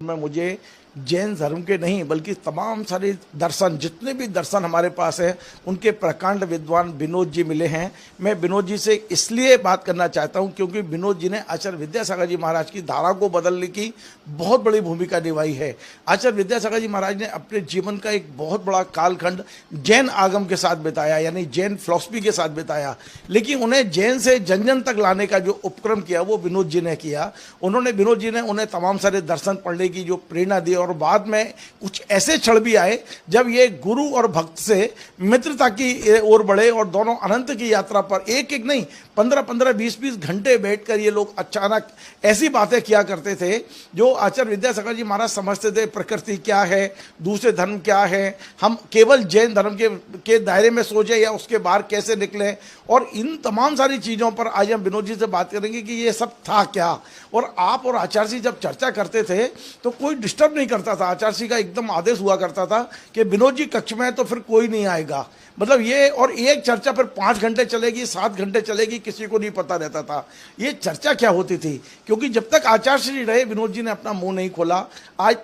में मुझे जैन धर्म के नहीं बल्कि तमाम सारे दर्शन, जितने भी दर्शन हमारे पास है, उनके प्रकांड विद्वान विनोद जी मिले हैं। मैं विनोद जी से इसलिए बात करना चाहता हूं क्योंकि विनोद जी ने आचार्य विद्यासागर जी महाराज की धारा को बदलने की बहुत बड़ी भूमिका निभाई है। आचार्य विद्यासागर जी महाराज ने अपने जीवन का एक बहुत बड़ा कालखंड जैन आगम के साथ बिताया, यानी जैन फिलॉसफी के साथ बिताया, लेकिन उन्हें जैन से जन जन तक लाने का जो उपक्रम किया वो विनोद जी ने किया। विनोद जी ने उन्हें तमाम सारे दर्शन पढ़ने की जो प्रेरणा दी, और बाद में कुछ ऐसे क्षण भी आए जब ये गुरु और भक्त से मित्रता की ओर बढ़े, और दोनों अनंत की यात्रा पर एक एक नहीं 15-15, 20-20 घंटे बैठकर ये लोग अचानक ऐसी बातें किया करते थे जो आचार्य विद्यासागर जी महाराज समझते थे। प्रकृति क्या है, दूसरे धर्म क्या है, हम केवल जैन धर्म के दायरे में सोचे या उसके बाहर कैसे निकले, और इन तमाम सारी चीज़ों पर आज हम विनोद जी से बात करेंगे कि ये सब था क्या। और आप और आचार्य जी जब चर्चा करते थे तो कोई डिस्टर्ब नहीं करता था, आचार्य जी का एकदम आदेश हुआ करता था कि विनोद जी कक्ष में तो फिर कोई नहीं आएगा, मतलब ये। और एक चर्चा फिर 5 घंटे चलेगी, 7 घंटे चलेगी, किसी को नहीं पता रहता था ये चर्चा क्या होती थी, क्योंकि जब तक आचार्य जी रहे विनोद जी ने अपना मुंह नहीं खोला। आज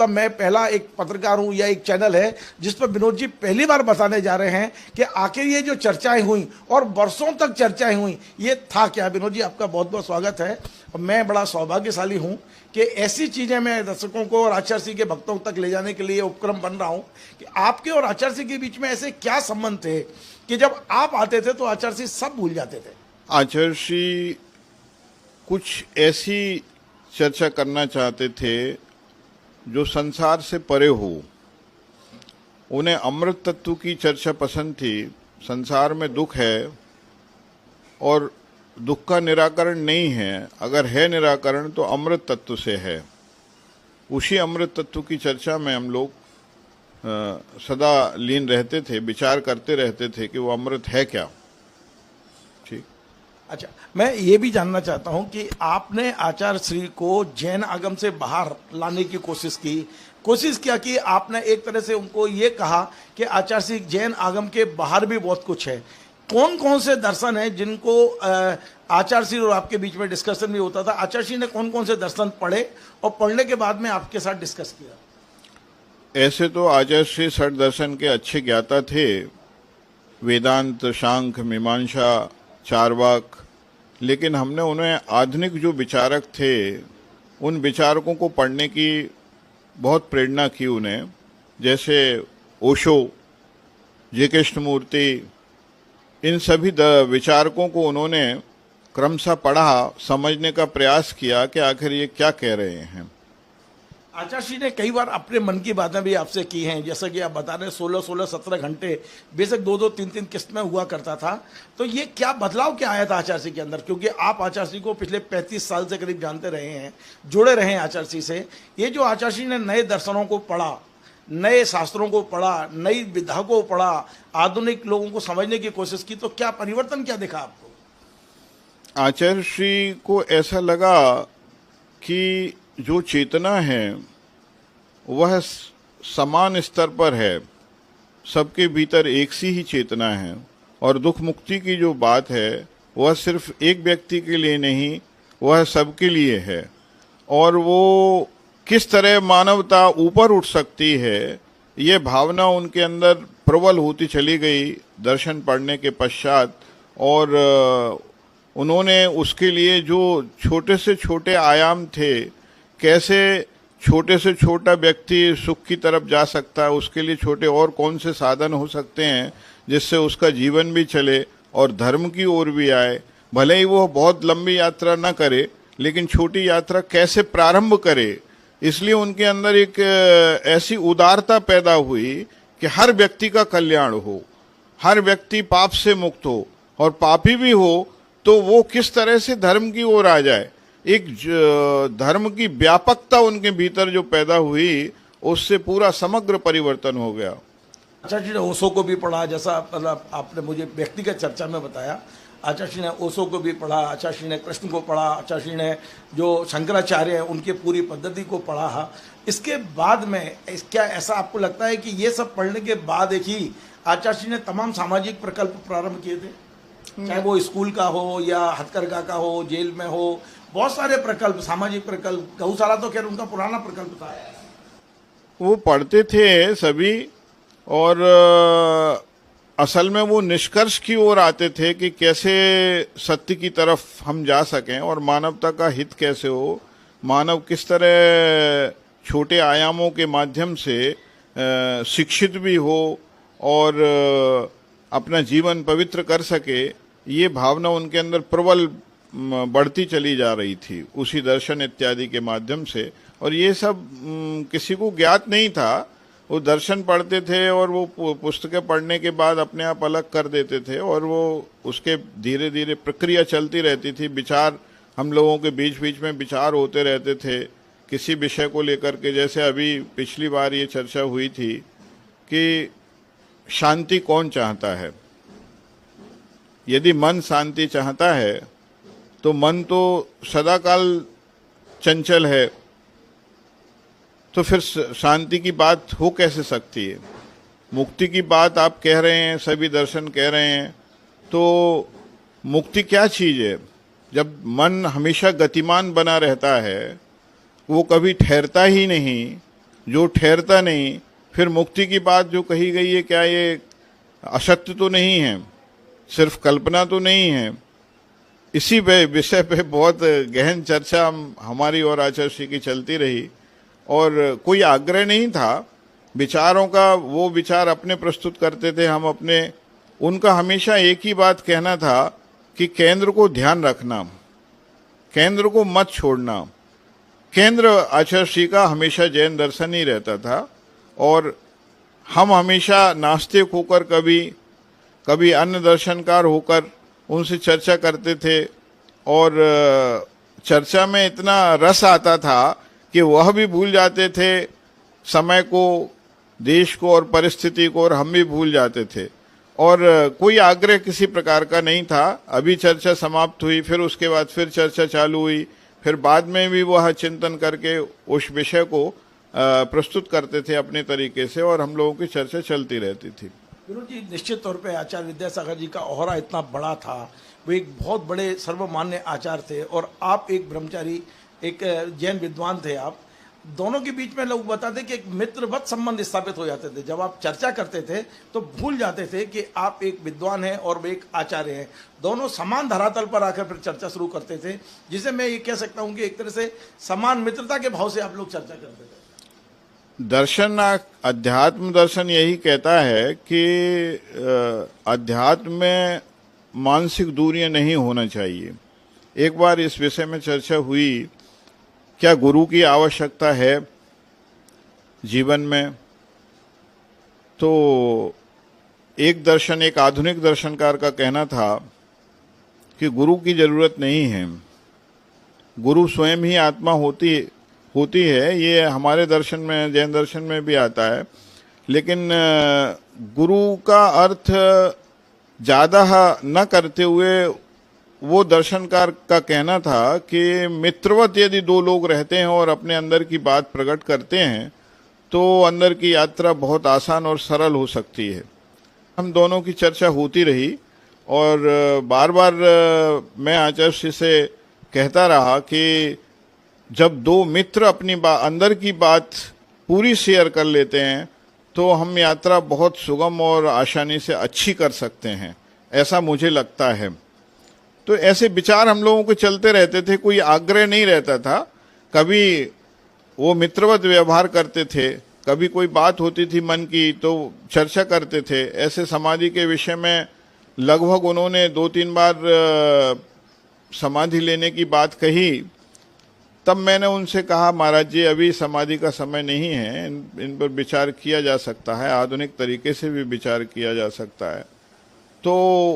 मैं पहला एक पत्रकार हूं या एक चैनल है जिस पर विनोद जी पहली बार बताने जा रहे हैं कि आखिर ये जो चर्चाएं हुई और वर्षों तक चर्चाएं हुई ये था क्या। विनोद जी आपका बहुत बहुत स्वागत है। और मैं बड़ा सौभाग्यशाली हूं कि ऐसी चीजें मैं दर्शकों को और आचार्य जी के भक्तों तक ले जाने के लिए उपक्रम बन रहा हूं कि आपके और आचार्य जी के बीच में ऐसे क्या संबंध थे कि जब आप आते थे तो आचार्य जी सब भूल जाते थे। आचार्य जी कुछ ऐसी चर्चा करना चाहते थे जो संसार से परे हो। उन्हें अमृत तत्व की चर्चा पसंद थी। संसार में दुख है और दुख का निराकरण नहीं है, अगर है निराकरण तो अमृत तत्व से है। उसी अमृत तत्व की चर्चा में हम लोग सदा लीन रहते थे, विचार करते रहते थे कि वो अमृत है क्या। ठीक। अच्छा, मैं ये भी जानना चाहता हूं कि आपने आचार्य श्री को जैन आगम से बाहर लाने की कोशिश किया कि आपने एक तरह से उनको ये कहा कि आचार्य श्री जैन आगम के बाहर भी बहुत कुछ है। कौन कौन से दर्शन हैं जिनको आचार्य श्री और आपके बीच में डिस्कशन भी होता था? आचार्य श्री ने कौन कौन से दर्शन पढ़े और पढ़ने के बाद में आपके साथ डिस्कस किया? ऐसे तो आचार्य श्री षट दर्शन के अच्छे ज्ञाता थे, वेदांत, सांख्य, मीमांसा, चारवाक, लेकिन हमने उन्हें आधुनिक जो विचारक थे उन विचारकों को पढ़ने की बहुत प्रेरणा की उन्हें, जैसे ओशो, जे कृष्णमूर्ति, इन सभी विचारकों को उन्होंने क्रमशः पढ़ा, समझने का प्रयास किया कि आखिर ये क्या कह रहे हैं। आचार्य जी ने कई बार अपने मन की बातें भी आपसे की हैं, जैसा कि आप बता रहे 16-16, 17 घंटे बेशक 2-2, 3-3 किस्त में हुआ करता था। तो ये क्या बदलाव क्या आया था आचार्य जी के अंदर, क्योंकि आप आचार्य जी को पिछले 35 साल से करीब जानते रहे हैं, जुड़े रहे हैं आचार्य जी से। ये जो आचार्य जी ने नए दर्शनों को पढ़ा, नए शास्त्रों को पढ़ा, नई विधा को पढ़ा, आधुनिक लोगों को समझने की कोशिश की, तो क्या परिवर्तन क्या दिखा आपको? आचार्य श्री को ऐसा लगा कि जो चेतना है वह समान स्तर पर है, सबके भीतर एक सी ही चेतना है, और दुख मुक्ति की जो बात है वह सिर्फ एक व्यक्ति के लिए नहीं, वह सबके लिए है। और वो किस तरह मानवता ऊपर उठ सकती है ये भावना उनके अंदर प्रबल होती चली गई दर्शन पढ़ने के पश्चात। और उन्होंने उसके लिए जो छोटे से छोटे आयाम थे, कैसे छोटे से छोटा व्यक्ति सुख की तरफ जा सकता है, उसके लिए छोटे और कौन से साधन हो सकते हैं जिससे उसका जीवन भी चले और धर्म की ओर भी आए। भले ही वो बहुत लंबी यात्रा न करे, लेकिन छोटी यात्रा कैसे प्रारंभ करे, इसलिए उनके अंदर एक ऐसी उदारता पैदा हुई कि हर व्यक्ति का कल्याण हो, हर व्यक्ति पाप से मुक्त हो, और पापी भी हो तो वो किस तरह से धर्म की ओर आ जाए। एक धर्म की व्यापकता उनके भीतर जो पैदा हुई, उससे पूरा समग्र परिवर्तन हो गया। आचार्य जी ने ओशो को भी पढ़ा, जैसा मतलब आपने मुझे व्यक्तिगत चर्चा में बताया। आचार्य जी ने ओशो को भी पढ़ा, आचार्य जी ने कृष्ण को पढ़ा, आचार्य जी ने जो शंकराचार्य हैं उनके पूरी पद्धति को पढ़ा। इसके बाद में क्या ऐसा आपको लगता है कि ये सब पढ़ने के बाद एक ही आचार्य जी ने तमाम सामाजिक प्रकल्प प्रारंभ किए थे? चाहे वो स्कूल का हो या हथकरघा का हो, जेल में हो, बहुत सारे प्रकल्प, सामाजिक प्रकल्प, गौशाला तो खैर उनका पुराना प्रकल्प था। वो पढ़ते थे सभी, और असल में वो निष्कर्ष की ओर आते थे कि कैसे सत्य की तरफ हम जा सकें और मानवता का हित कैसे हो, मानव किस तरह छोटे आयामों के माध्यम से शिक्षित भी हो और अपना जीवन पवित्र कर सके, ये भावना उनके अंदर प्रबल बढ़ती चली जा रही थी उसी दर्शन इत्यादि के माध्यम से। और ये सब किसी को ज्ञात नहीं था। वो दर्शन पढ़ते थे और वो पुस्तकें पढ़ने के बाद अपने आप अलग कर देते थे, और वो उसके धीरे धीरे प्रक्रिया चलती रहती थी। विचार हम लोगों के बीच बीच में विचार होते रहते थे किसी विषय को लेकर के। जैसे अभी पिछली बार ये चर्चा हुई थी कि शांति कौन चाहता है। यदि मन शांति चाहता है तो मन तो सदाकाल चंचल है, तो फिर शांति की बात हो कैसे सकती है। मुक्ति की बात आप कह रहे हैं, सभी दर्शन कह रहे हैं, तो मुक्ति क्या चीज है? जब मन हमेशा गतिमान बना रहता है, वो कभी ठहरता ही नहीं, जो ठहरता नहीं, फिर मुक्ति की बात जो कही गई है, क्या ये असत्य तो नहीं है, सिर्फ कल्पना तो नहीं है? इसी विषय पे बहुत गहन चर्चा हमारी और आचार्य श्री की चलती रही, और कोई आग्रह नहीं था विचारों का। वो विचार अपने प्रस्तुत करते थे, हम अपने। उनका हमेशा एक ही बात कहना था कि केंद्र को ध्यान रखना, केंद्र को मत छोड़ना। केंद्र आचार्य श्री का हमेशा जैन दर्शन ही रहता था, और हम हमेशा नास्तिक होकर, कभी अन्य दर्शनकार होकर उनसे चर्चा करते थे, और चर्चा में इतना रस आता था कि वह भी भूल जाते थे समय को, देश को और परिस्थिति को, और हम भी भूल जाते थे। और कोई आग्रह किसी प्रकार का नहीं था। अभी चर्चा समाप्त हुई, फिर उसके बाद फिर चर्चा चालू हुई, फिर बाद में भी वह चिंतन करके उस विषय को प्रस्तुत करते थे अपने तरीके से, और हम लोगों की चर्चा चलती रहती थी। विनोद जी, निश्चित तौर पे आचार्य विद्यासागर जी का ओहरा इतना बड़ा था, वो एक बहुत बड़े सर्वमान्य आचार्य थे, और आप एक ब्रह्मचारी, एक जैन विद्वान थे। आप दोनों के बीच में लोग बताते कि एक मित्रवत संबंध स्थापित हो जाते थे। जब आप चर्चा करते थे तो भूल जाते थे कि आप एक विद्वान हैं और वे एक आचार्य हैं। दोनों समान धरातल पर आकर फिर चर्चा शुरू करते थे, जिसे मैं ये कह सकता हूँ कि एक तरह से समान मित्रता के भाव से आप लोग चर्चा करते थे। दर्शन, अध्यात्म दर्शन यही कहता है कि अध्यात्म में मानसिक दूरियां नहीं होना चाहिए। एक बार इस विषय में चर्चा हुई, क्या गुरु की आवश्यकता है जीवन में? तो एक आधुनिक दर्शनकार का कहना था कि गुरु की जरूरत नहीं है, गुरु स्वयं ही आत्मा होती है। ये हमारे दर्शन में, जैन दर्शन में भी आता है। लेकिन गुरु का अर्थ ज्यादा न करते हुए वो दर्शनकार का कहना था कि मित्रवत यदि दो लोग रहते हैं और अपने अंदर की बात प्रकट करते हैं, तो अंदर की यात्रा बहुत आसान और सरल हो सकती है। हम दोनों की चर्चा होती रही, और बार बार मैं आचार्य श्री से कहता रहा कि जब दो मित्र अपनी अंदर की बात पूरी शेयर कर लेते हैं, तो हम यात्रा बहुत सुगम और आसानी से अच्छी कर सकते हैं, ऐसा मुझे लगता है। तो ऐसे विचार हम लोगों को चलते रहते थे, कोई आग्रह नहीं रहता था। कभी वो मित्रवत व्यवहार करते थे, कभी कोई बात होती थी मन की तो चर्चा करते थे। ऐसे समाधि के विषय में लगभग उन्होंने 2-3 बार समाधि लेने की बात कही। तब मैंने उनसे कहा, महाराज जी अभी समाधि का समय नहीं है, इन पर विचार किया जा सकता है, आधुनिक तरीके से भी विचार किया जा सकता है। तो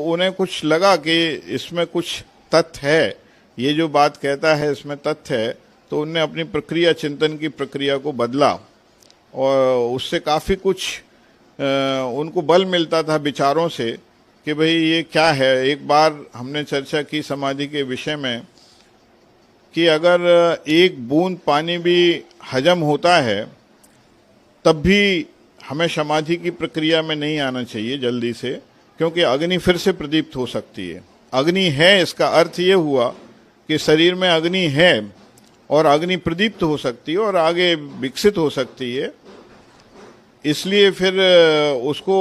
उन्हें कुछ लगा कि इसमें कुछ तथ्य है, ये जो बात कहता है इसमें तथ्य है। तो उनने अपनी प्रक्रिया, चिंतन की प्रक्रिया को बदला, और उससे काफ़ी कुछ उनको बल मिलता था विचारों से कि भाई ये क्या है। एक बार हमने चर्चा की समाधि के विषय में कि अगर एक बूंद पानी भी हजम होता है, तब भी हमें समाधि की प्रक्रिया में नहीं आना चाहिए जल्दी से, क्योंकि अग्नि फिर से प्रदीप्त हो सकती है। अग्नि है, इसका अर्थ ये हुआ कि शरीर में अग्नि है और अग्नि प्रदीप्त हो सकती है और आगे विकसित हो सकती है। इसलिए फिर उसको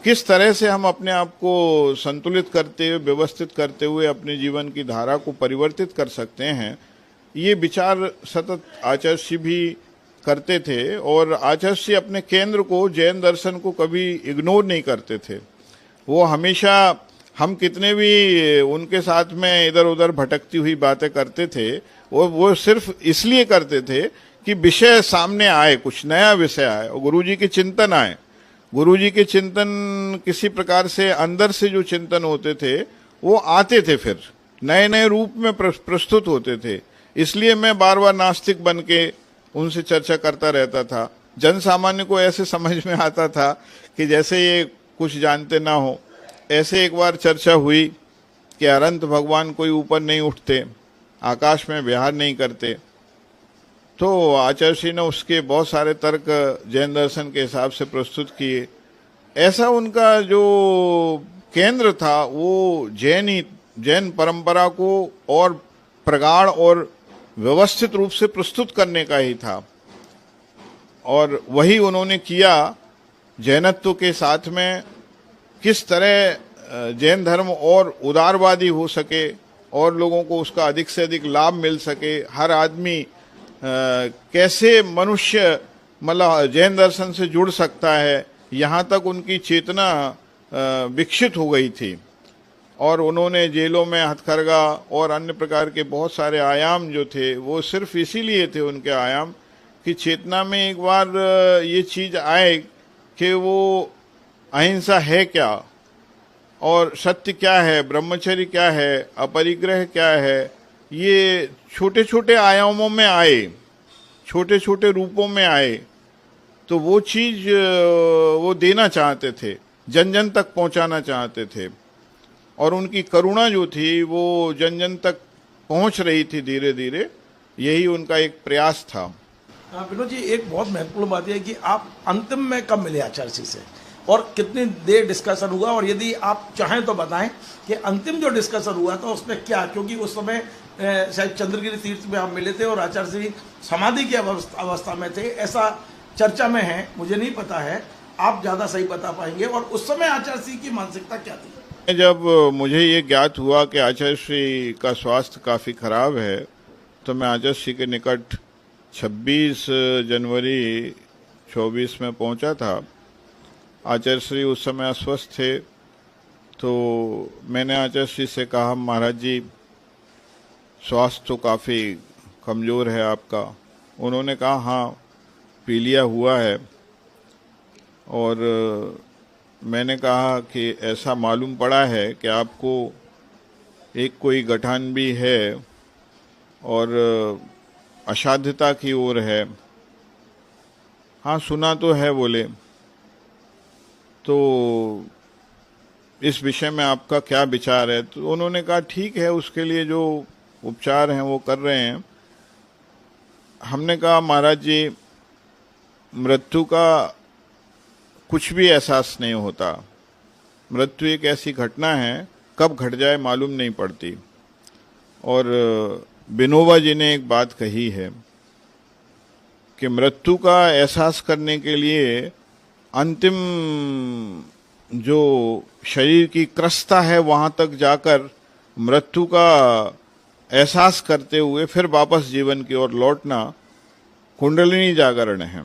किस तरह से हम अपने आप को संतुलित करते हुए, व्यवस्थित करते हुए अपने जीवन की धारा को परिवर्तित कर सकते हैं, ये विचार सतत आचार्य भी करते थे। और आचार्य अपने केंद्र को, जैन दर्शन को कभी इग्नोर नहीं करते थे। वो हमेशा, हम कितने भी उनके साथ में इधर उधर भटकती हुई बातें करते थे, वो सिर्फ इसलिए करते थे कि विषय सामने आए, कुछ नया विषय आए और गुरुजी के चिंतन आए। गुरुजी के चिंतन किसी प्रकार से अंदर से जो चिंतन होते थे वो आते थे, फिर नए नए रूप में प्रस्तुत होते थे। इसलिए मैं बार बार नास्तिक बन के उनसे चर्चा करता रहता था। जन सामान्य को ऐसे समझ में आता था कि जैसे ये कुछ जानते ना हो। ऐसे एक बार चर्चा हुई कि अनंत भगवान कोई ऊपर नहीं उठते, आकाश में विहार नहीं करते। तो आचार्य श्री ने उसके बहुत सारे तर्क जैन दर्शन के हिसाब से प्रस्तुत किए। ऐसा उनका जो केंद्र था वो जैन परंपरा को और प्रगाढ़ और व्यवस्थित रूप से प्रस्तुत करने का ही था, और वही उन्होंने किया। जैनत्व के साथ में किस तरह जैन धर्म और उदारवादी हो सके और लोगों को उसका अधिक से अधिक लाभ मिल सके, हर आदमी कैसे मनुष्य मतलब जैन दर्शन से जुड़ सकता है, यहाँ तक उनकी चेतना विकसित हो गई थी। और उन्होंने जेलों में हथकरघा और अन्य प्रकार के बहुत सारे आयाम जो थे वो सिर्फ इसीलिए थे उनके आयाम कि चेतना में एक बार ये चीज आए कि वो अहिंसा है क्या और सत्य क्या है, ब्रह्मचर्य क्या है, अपरिग्रह क्या है, ये छोटे छोटे आयामों में आए, छोटे छोटे रूपों में आए। तो वो चीज वो देना चाहते थे, जन जन तक पहुंचाना चाहते थे, और उनकी करुणा जो थी वो जन जन तक पहुंच रही थी धीरे धीरे। यही उनका एक प्रयास था। विनोद जी, एक बहुत महत्वपूर्ण बात यह है कि आप अंतिम में कब मिले आचार्य जी से और कितनी देर डिस्कशन हुआ, और यदि आप चाहें तो बताएं कि अंतिम जो डिस्कशन हुआ था उसमें क्या, क्योंकि उस समय शायद चंद्रगिरी तीर्थ में आप मिले थे और आचार्य जी समाधि की अवस्था में थे, ऐसा चर्चा में है, मुझे नहीं पता है, आप ज़्यादा सही बता पाएंगे। और उस समय आचार्य जी की मानसिकता क्या थी? जब मुझे ये ज्ञात हुआ कि आचार्य श्री का स्वास्थ्य काफ़ी खराब है, तो मैं आचार्य श्री के निकट 26 जनवरी 24 में पहुंचा था। आचार्य श्री उस समय अस्वस्थ थे, तो मैंने आचार्य श्री से कहा, महाराज जी स्वास्थ्य तो काफ़ी कमज़ोर है आपका। उन्होंने कहा हाँ, पीलिया हुआ है। और मैंने कहा कि ऐसा मालूम पड़ा है कि आपको एक कोई गठान भी है और असाध्यता की ओर है। हाँ सुना तो है बोले। तो इस विषय में आपका क्या विचार है? तो उन्होंने कहा ठीक है, उसके लिए जो उपचार हैं वो कर रहे हैं। हमने कहा महाराज जी, मृत्यु का कुछ भी एहसास नहीं होता। मृत्यु एक ऐसी घटना है, कब घट जाए मालूम नहीं पड़ती। और विनोबा जी ने एक बात कही है कि मृत्यु का एहसास करने के लिए अंतिम जो शरीर की क्रस्ता है वहां तक जाकर मृत्यु का एहसास करते हुए फिर वापस जीवन की ओर लौटना कुंडलिनी जागरण है।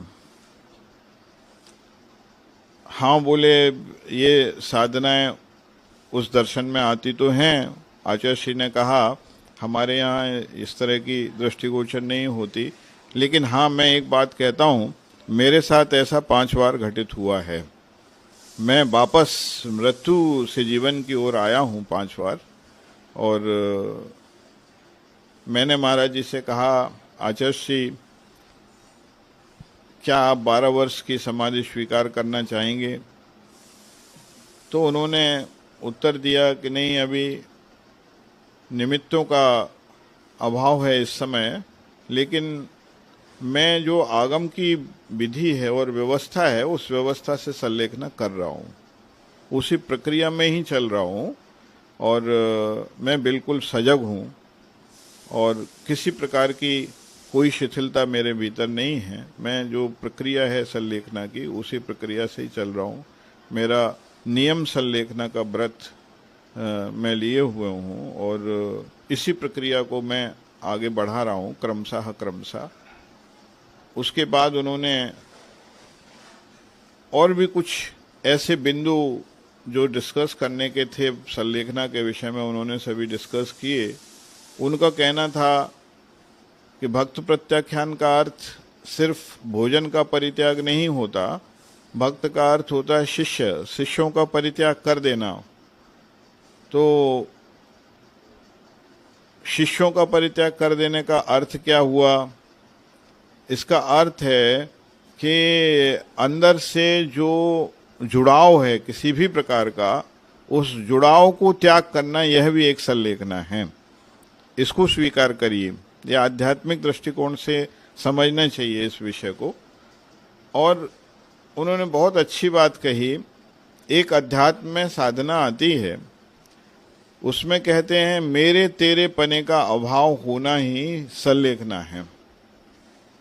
हाँ बोले, ये साधनाएं उस दर्शन में आती तो हैं। आचार्य श्री ने कहा हमारे यहाँ इस तरह की दृष्टिगोचर नहीं होती, लेकिन हाँ मैं एक बात कहता हूँ, मेरे साथ ऐसा 5 बार घटित हुआ है। मैं वापस मृत्यु से जीवन की ओर आया हूँ 5 बार। और मैंने महाराज जी से कहा, आचार्य श्री क्या आप 12 वर्ष की समाधि स्वीकार करना चाहेंगे? तो उन्होंने उत्तर दिया कि नहीं, अभी निमित्तों का अभाव है इस समय, लेकिन मैं जो आगम की विधि है और व्यवस्था है उस व्यवस्था से संलेखना कर रहा हूँ, उसी प्रक्रिया में ही चल रहा हूँ। और मैं बिल्कुल सजग हूँ और किसी प्रकार की कोई शिथिलता मेरे भीतर नहीं है। मैं जो प्रक्रिया है संलेखना की, उसी प्रक्रिया से ही चल रहा हूँ। मेरा नियम संलेखना का व्रत मैं लिए हुए हूँ और इसी प्रक्रिया को मैं आगे बढ़ा रहा हूँ क्रमशः। उसके बाद उन्होंने और भी कुछ ऐसे बिंदु जो डिस्कस करने के थे संलेखना के विषय में, उन्होंने सभी डिस्कस किए। उनका कहना था कि भक्त प्रत्याख्यान का अर्थ सिर्फ भोजन का परित्याग नहीं होता, भक्त का अर्थ होता है शिष्यों का परित्याग कर देना। तो शिष्यों का परित्याग कर देने का अर्थ क्या हुआ? इसका अर्थ है कि अंदर से जो जुड़ाव है किसी भी प्रकार का, उस जुड़ाव को त्याग करना, यह भी एक संलेखना है। इसको स्वीकार करिए। यह आध्यात्मिक दृष्टिकोण से समझना चाहिए इस विषय को। और उन्होंने बहुत अच्छी बात कही, एक अध्यात्म में साधना आती है, उसमें कहते हैं मेरे तेरे पने का अभाव होना ही संलेखना है।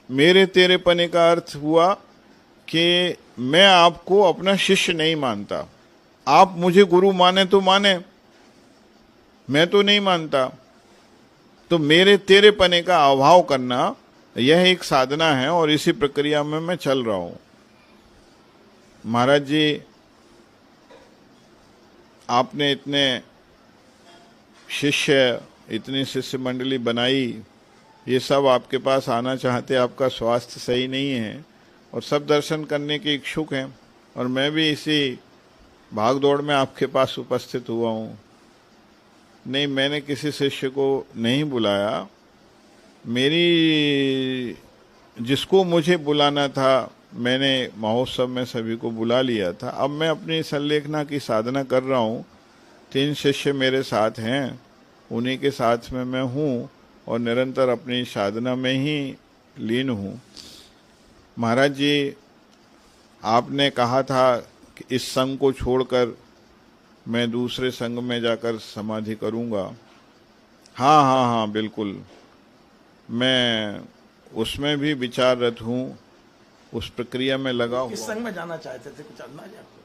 मेरे तेरे पने का अर्थ हुआ कि मैं आपको अपना शिष्य नहीं मानता। आप मुझे गुरु माने तो माने, मैं तो नहीं मानता। तो मेरे तेरे पने का अभाव करना, यह एक साधना है और इसी प्रक्रिया में मैं चल रहा हूं। महाराज जी, आपने इतने शिष्य, इतनी शिष्य मंडली बनाई, ये सब आपके पास आना चाहते, आपका स्वास्थ्य सही नहीं है और सब दर्शन करने के इच्छुक हैं, और मैं भी इसी भागदौड़ में आपके पास उपस्थित हुआ हूँ। नहीं, मैंने किसी शिष्य को नहीं बुलाया। मेरी जिसको मुझे बुलाना था, मैंने महोत्सव में सभी को बुला लिया था। अब मैं अपनी संलेखना की साधना कर रहा हूँ। 3 शिष्य मेरे साथ हैं, उन्हीं के साथ में मैं हूँ और निरंतर अपनी साधना में ही लीन हूँ। महाराज जी, आपने कहा था कि इस संघ को छोड़कर मैं दूसरे संघ में जाकर समाधि करूँगा। हाँ, बिल्कुल, मैं उसमें भी विचाररत हूँ, उस प्रक्रिया में लगा हुआ। किस संघ में जाना चाहते थे, कुछ जानना है आपको?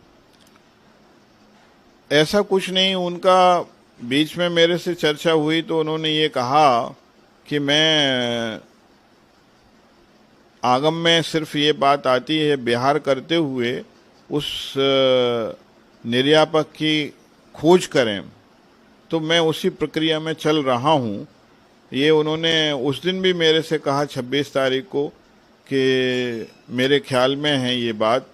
ऐसा कुछ नहीं, उनका बीच में मेरे से चर्चा हुई तो उन्होंने ये कहा कि मैं आगम में सिर्फ ये बात आती है, बिहार करते हुए उस निर्यापक की खोज करें, तो मैं उसी प्रक्रिया में चल रहा हूँ। ये उन्होंने उस दिन भी मेरे से कहा 26 तारीख को कि मेरे ख्याल में है ये बात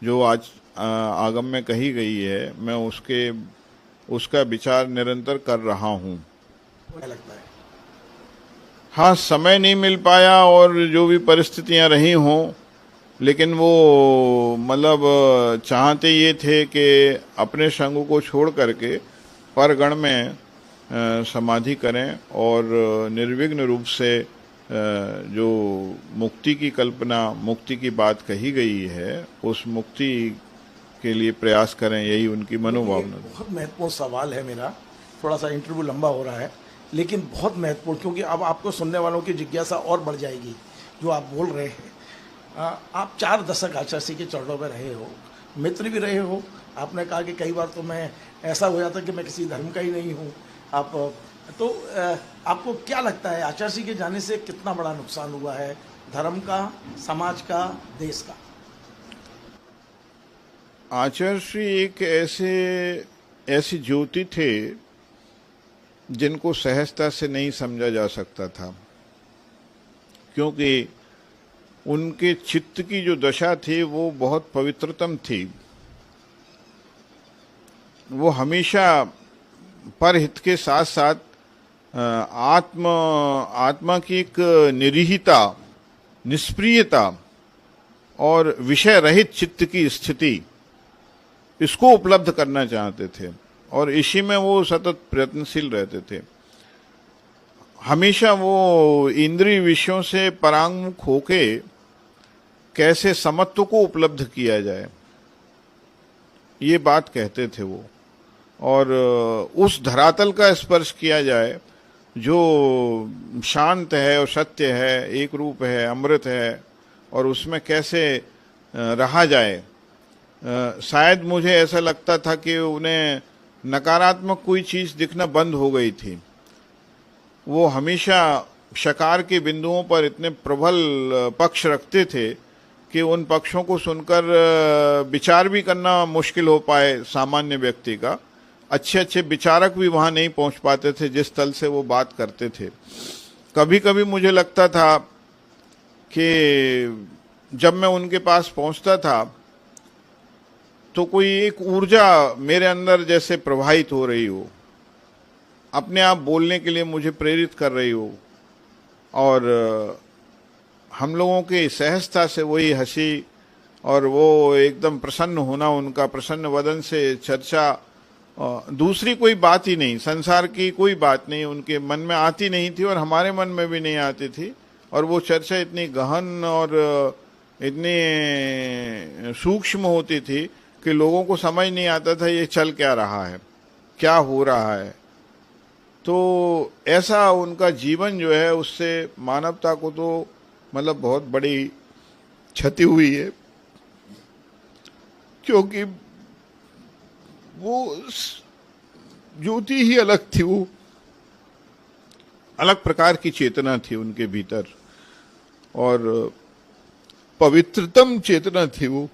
जो आज आगम में कही गई है, मैं उसका विचार निरंतर कर रहा हूँ। क्या लगता है? हाँ, समय नहीं मिल पाया और जो भी परिस्थितियां रही हों, लेकिन वो मतलब चाहते ये थे कि अपने संघ को छोड़ करके परगण में समाधि करें और निर्विघ्न रूप से जो मुक्ति की कल्पना, मुक्ति की बात कही गई है, उस मुक्ति के लिए प्रयास करें, यही उनकी मनोभावना। बहुत महत्वपूर्ण सवाल है मेरा। थोड़ा सा इंटरव्यू लंबा हो रहा है, लेकिन बहुत महत्वपूर्ण, क्योंकि अब आपको सुनने वालों की जिज्ञासा और बढ़ जाएगी जो आप बोल रहे हैं। आप 4 दशक आचार्य जी के चरणों में रहे हो, मित्र भी रहे हो। आपने कहा कि कई बार तो मैं ऐसा हो जाता कि मैं किसी धर्म का ही नहीं हूँ। आप तो आपको क्या लगता है, आचार्य जी के जाने से कितना बड़ा नुकसान हुआ है, धर्म का, समाज का, देश का? आचार्य श्री एक ऐसी ज्योति थे जिनको सहजता से नहीं समझा जा सकता था, क्योंकि उनके चित्त की जो दशा थी वो बहुत पवित्रतम थी। वो हमेशा परहित के साथ साथ आत्मा की एक निरीहता, निष्प्रियता और विषय रहित चित्त की स्थिति, इसको उपलब्ध करना चाहते थे और इसी में वो सतत प्रयत्नशील रहते थे। हमेशा वो इंद्रिय विषयों से परांगमुख होके कैसे समत्व को उपलब्ध किया जाए, ये बात कहते थे वो। और उस धरातल का स्पर्श किया जाए जो शांत है और सत्य है, एक रूप है, अमृत है, और उसमें कैसे रहा जाए। शायद मुझे ऐसा लगता था कि उन्हें नकारात्मक कोई चीज दिखना बंद हो गई थी। वो हमेशा शकार के बिंदुओं पर इतने प्रबल पक्ष रखते थे कि उन पक्षों को सुनकर विचार भी करना मुश्किल हो पाए सामान्य व्यक्ति का। अच्छे अच्छे विचारक भी वहां नहीं पहुंच पाते थे जिस तल से वो बात करते थे। कभी कभी मुझे लगता था कि जब मैं उनके पास पहुंचता था तो कोई एक ऊर्जा मेरे अंदर जैसे प्रवाहित हो रही हो, अपने आप बोलने के लिए मुझे प्रेरित कर रही हो, और हम लोगों की सहजता से वही हंसी और वो एकदम प्रसन्न होना, उनका प्रसन्न वदन से चर्चा, दूसरी कोई बात ही नहीं, संसार की कोई बात नहीं उनके मन में आती नहीं थी और हमारे मन में भी नहीं आती थी। और वो चर्चा इतनी गहन और इतनी सूक्ष्म होती थी कि लोगों को समझ नहीं आता था ये चल क्या रहा है, क्या हो रहा है। तो ऐसा उनका जीवन जो है उससे मानवता को तो मतलब बहुत बड़ी क्षति हुई है, क्योंकि वो ज्योति ही अलग थी, वो अलग प्रकार की चेतना थी उनके भीतर और पवित्रतम चेतना थी वो।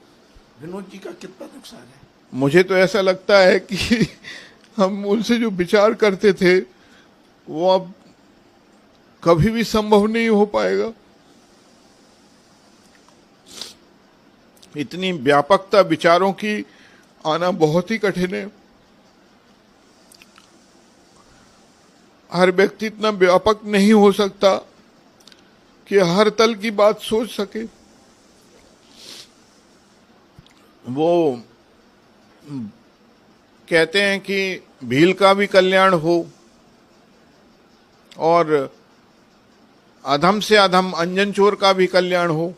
विनोद जी का कितना नुकसान है? मुझे तो ऐसा लगता है कि हम उनसे जो विचार करते थे वो अब कभी भी संभव नहीं हो पाएगा। इतनी व्यापकता विचारों की आना बहुत ही कठिन है। हर व्यक्ति इतना व्यापक नहीं हो सकता कि हर तल की बात सोच सके। वो कहते हैं कि भील का भी कल्याण हो और अधम से अधम अंजन चोर का भी कल्याण हो।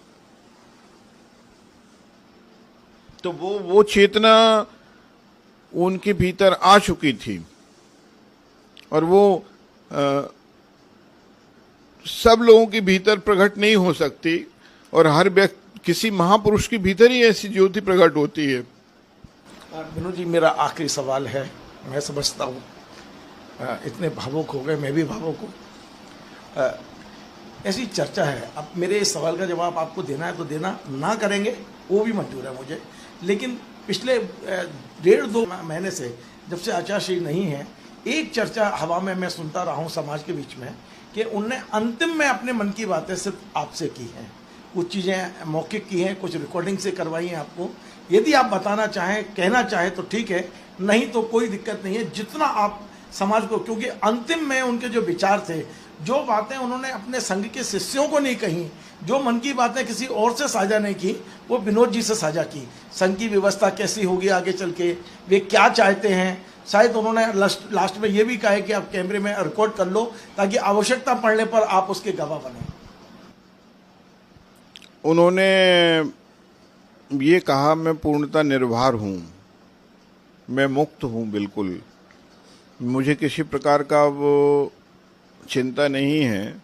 तो वो चेतना उनके भीतर आ चुकी थी और वो सब लोगों के भीतर प्रकट नहीं हो सकती, और हर व्यक्ति किसी महापुरुष के भीतर ही ऐसी ज्योति प्रकट होती है। विनोद जी, मेरा आखिरी सवाल है। मैं समझता हूँ इतने भावुक हो गए, मैं भी भावुक हूँ। ऐसी चर्चा है, अब मेरे इस सवाल का जवाब आपको देना है तो देना, ना करेंगे वो भी मंजूर है मुझे। लेकिन पिछले 1.5-2 महीने से जब से आचार्य नहीं है, एक चर्चा हवा में मैं सुनता रहा हूँ समाज के बीच में कि उनने अंतिम में अपने मन की बातें सिर्फ आपसे की हैं। कुछ चीज़ें मौखिक की हैं, कुछ रिकॉर्डिंग से करवाई हैं आपको। यदि आप बताना चाहें, कहना चाहें तो ठीक है, नहीं तो कोई दिक्कत नहीं है। जितना आप समाज को, क्योंकि अंतिम में उनके जो विचार थे, जो बातें उन्होंने अपने संघ के शिष्यों को नहीं कही, जो मन की बातें किसी और से साझा नहीं की, वो विनोद जी से साझा की। संघ की व्यवस्था कैसी होगी आगे चल के, वे क्या चाहते हैं। शायद उन्होंने लास्ट में ये भी कहा है कि आप कैमरे में रिकॉर्ड कर लो ताकि आवश्यकता पड़ने पर आप उसके गवाह बने। उन्होंने ये कहा, मैं पूर्णतः निर्भर हूँ, मैं मुक्त हूँ, बिल्कुल मुझे किसी प्रकार का वो चिंता नहीं है।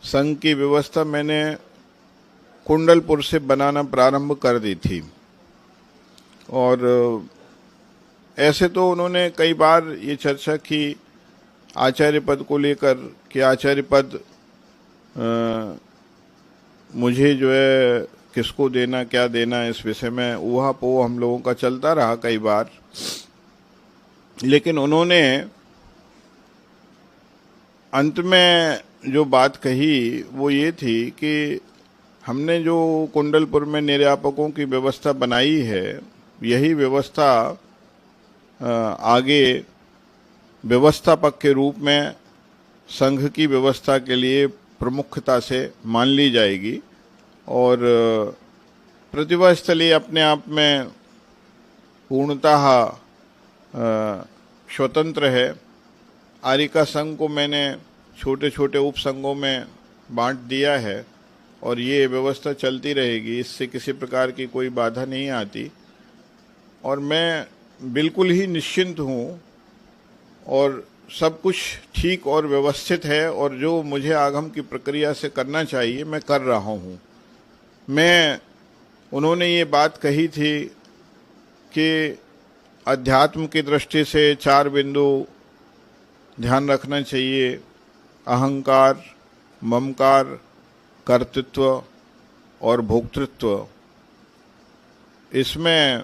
संघ की व्यवस्था मैंने कुंडलपुर से बनाना प्रारंभ कर दी थी, और ऐसे तो उन्होंने कई बार ये चर्चा की आचार्य पद को लेकर कि आचार्य पद मुझे जो है किसको देना, क्या देना, इस विषय में ऊहापोह हम लोगों का चलता रहा कई बार। लेकिन उन्होंने अंत में जो बात कही वो ये थी कि हमने जो कुंडलपुर में निर्यापकों की व्यवस्था बनाई है, यही व्यवस्था आगे व्यवस्थापक के रूप में संघ की व्यवस्था के लिए प्रमुखता से मान ली जाएगी, और प्रतिभा स्थली अपने आप में पूर्णतः स्वतंत्र है। आरिका संघ को मैंने छोटे छोटे उपसंघों में बांट दिया है और ये व्यवस्था चलती रहेगी, इससे किसी प्रकार की कोई बाधा नहीं आती। और मैं बिल्कुल ही निश्चिंत हूँ और सब कुछ ठीक और व्यवस्थित है और जो मुझे आगम की प्रक्रिया से करना चाहिए मैं कर रहा हूँ। उन्होंने ये बात कही थी कि अध्यात्म की दृष्टि से 4 बिंदु ध्यान रखना चाहिए: अहंकार, ममकार, कर्तृत्व और भोक्तृत्व। इसमें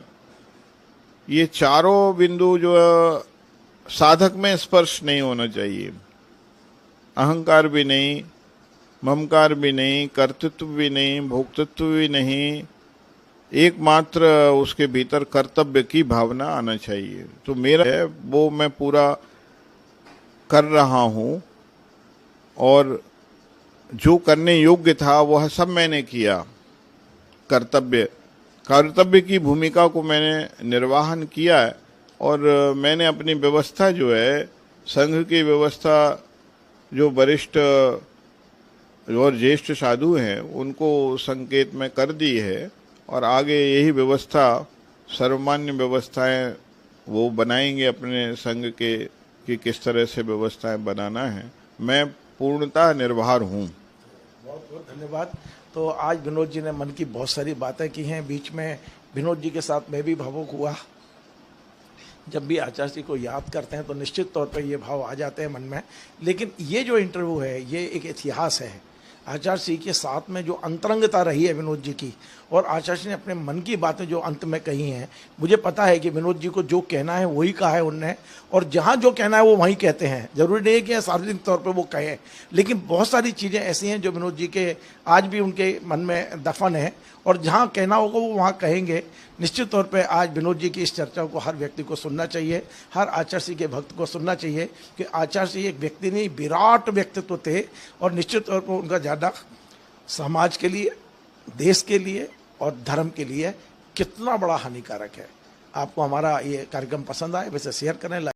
ये चारों बिंदु जो साधक में स्पर्श नहीं होना चाहिए। अहंकार भी नहीं, ममकार भी नहीं, कर्तृत्व भी नहीं, भोक्तृत्व भी नहीं, एकमात्र उसके भीतर कर्तव्य की भावना आना चाहिए। तो मेरा है वो मैं पूरा कर रहा हूँ और जो करने योग्य था वह सब मैंने किया। कर्तव्य की भूमिका को मैंने निर्वाहन किया है और मैंने अपनी व्यवस्था जो है, संघ की व्यवस्था, जो वरिष्ठ और ज्येष्ठ साधु हैं उनको संकेत में कर दी है और आगे यही व्यवस्था, सर्वमान्य व्यवस्थाएं वो बनाएंगे अपने संघ के कि किस तरह से व्यवस्थाएं बनाना है। मैं पूर्णतः निर्भर हूँ। बहुत बहुत धन्यवाद। तो आज विनोद जी ने मन की बहुत सारी बातें की हैं। बीच में विनोद जी के साथ मैं भी भावुक हुआ। जब भी आचार्य जी को याद करते हैं तो निश्चित तौर पर ये भाव आ जाते हैं मन में। लेकिन ये जो इंटरव्यू है ये एक इतिहास है। आचार्य जी के साथ में जो अंतरंगता रही है विनोद जी की, और आचार्य जी ने अपने मन की बातें जो अंत में कही हैं, मुझे पता है कि विनोद जी को जो कहना है वही कहा है उनने, और जहाँ जो कहना है वो वहीं कहते हैं। जरूरी नहीं है कि सार्वजनिक तौर पर वो कहें, लेकिन बहुत सारी चीज़ें ऐसी हैं जो विनोद जी के आज भी उनके मन में दफन है, और जहाँ कहना होगा वो वहाँ कहेंगे। निश्चित तौर पे आज विनोद जी की इस चर्चा को हर व्यक्ति को सुनना चाहिए, हर आचार्य जी के भक्त को सुनना चाहिए कि आचार्य जी एक व्यक्ति नहीं, विराट व्यक्तित्व थे, और निश्चित तौर पर उनका ज़्यादा समाज के लिए, देश के लिए और धर्म के लिए कितना बड़ा हानिकारक है। आपको हमारा ये कार्यक्रम पसंद आए वैसे शेयर करें।